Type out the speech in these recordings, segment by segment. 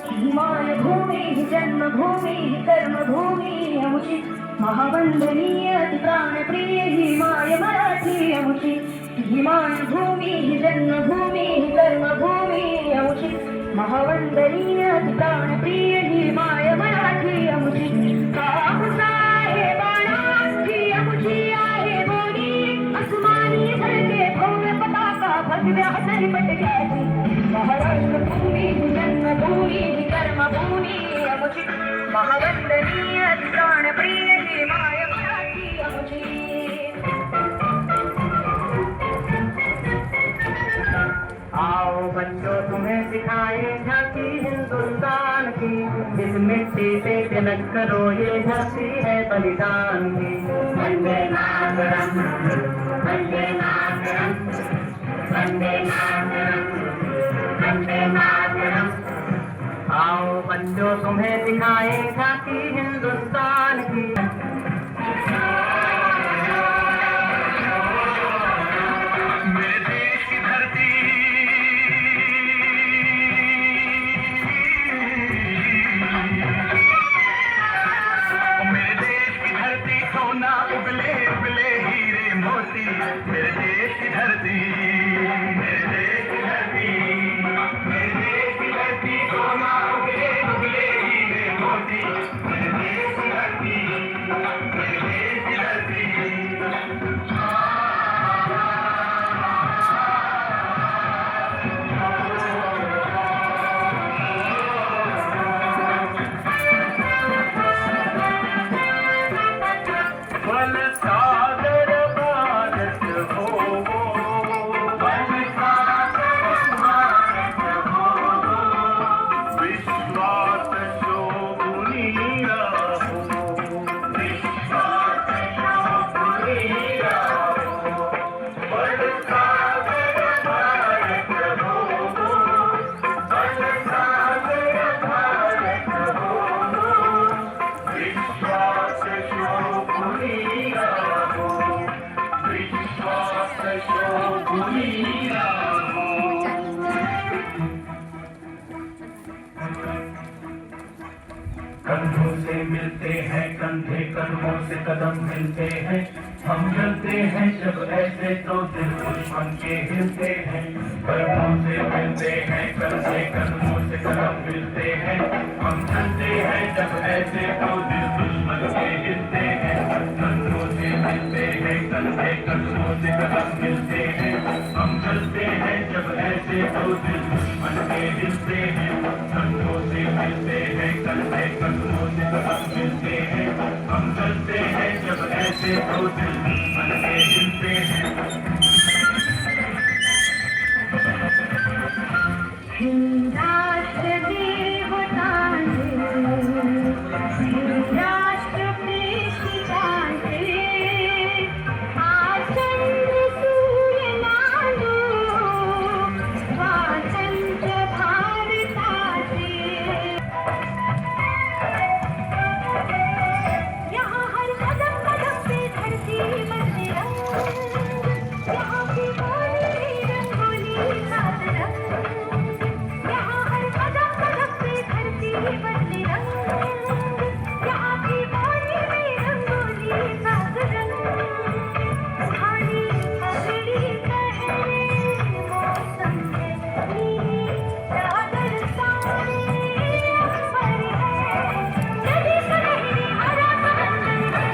हिमाय भूमि जन्मभूमि कर्मभूमि अमुची महावंदनीय अति प्राणप्रिय हिमाय मराठी अमुची हिमाय भूमि जन्मभूमि कर्मभूमि अमुची महावंदनीय अति प्राणप्रिय हिमाय मराठी अमुची काकुसा आहे बाणाची अमुची आहे बोली अस्मानी धरके भव्य पताका भगव्य हसरी पटक्याची महाराष्ट्र भूमि जन्मभूमि कर्मभूमि अमुची महावंदनीय प्राणप्रिय हिमाय मराठी अमुची आओ बच्चों तुम्हें सिखाए झांकी हिंदुस्तान की इस मिट्टी से तिलक करो ये झांकी है बलिदान की वंदे मातरम वंदे मातरम वंदे मातरम वंदे मातरम। आओ बच्चों तुम्हें दिखाए झांकी हिंदुस्तान की मेरे देश की धरती मेरे देश की धरती सोना उबले उबले हीरे मोती मेरे देश की धरती मेरे देश की धरती मेरे देश की धरती सोना उबले उबले हीरे मोती मेरे देश की धरती मेरे देश की धरती। कंधों से मिलते हैं कंधे कदमों से कदम मिलते हैं हम चलते हैं जब ऐसे तो दिल दुश्मन के हिलते हैं कंधों से मिलते हैं कंधे कदमों से कदम मिलते हैं हम चलते हैं जब ऐसे तो दिल दुश्मन के हिलते हैं कंधों से मिलते हैं कंधे कदमों से कदम मिलते हैं हम चलते हैं जब ऐसे तो दिल दुश्मन के हिलते हैं कंधों से मिलते हैं कंधे कदमों से कदम मिलते हैं हम चलते हैं जब ऐसे तो दिल दुश्मन के हिलते हैं। राष्ट्र देवतांचे राष्ट्र प्रेषितांचे आचंद्र सूर्य नांदो स्वातंत्र्य भारताचे यहाँ हर कदम कदम पे धरती बदले रंग यहाँ की बोली रंगोली सात रंग यहाँ हर कदम कदम पे धरती बदले रंग यहाँ की बोली में रंगोली सात रंग खाली पगड़ी पहने मौसम है नीली चादर साड़ी अंबर है नदी सुनहरी हरा समंदर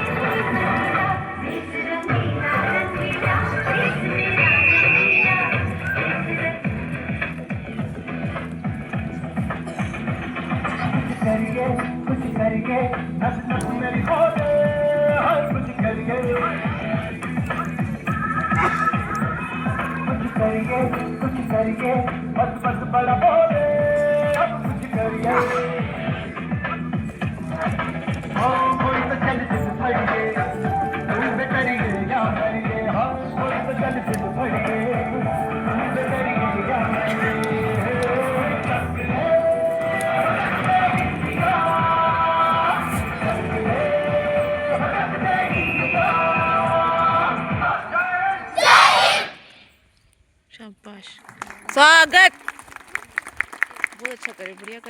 देश रंगीला रंगीला देश मेरा रंगीला कुछ करिए नस नस मेरी बोले हर कुछ करिए बस बस बड़ा बोले अब कुछ करिए ओ कोई तो चल जिद फड़िए तुम पे करिए या करिए हाँ कोई तो चल जिद फड़िए तुम पे करिए या करिए शाबाश स्वागत बहुत अच्छा करे बढ़िया करे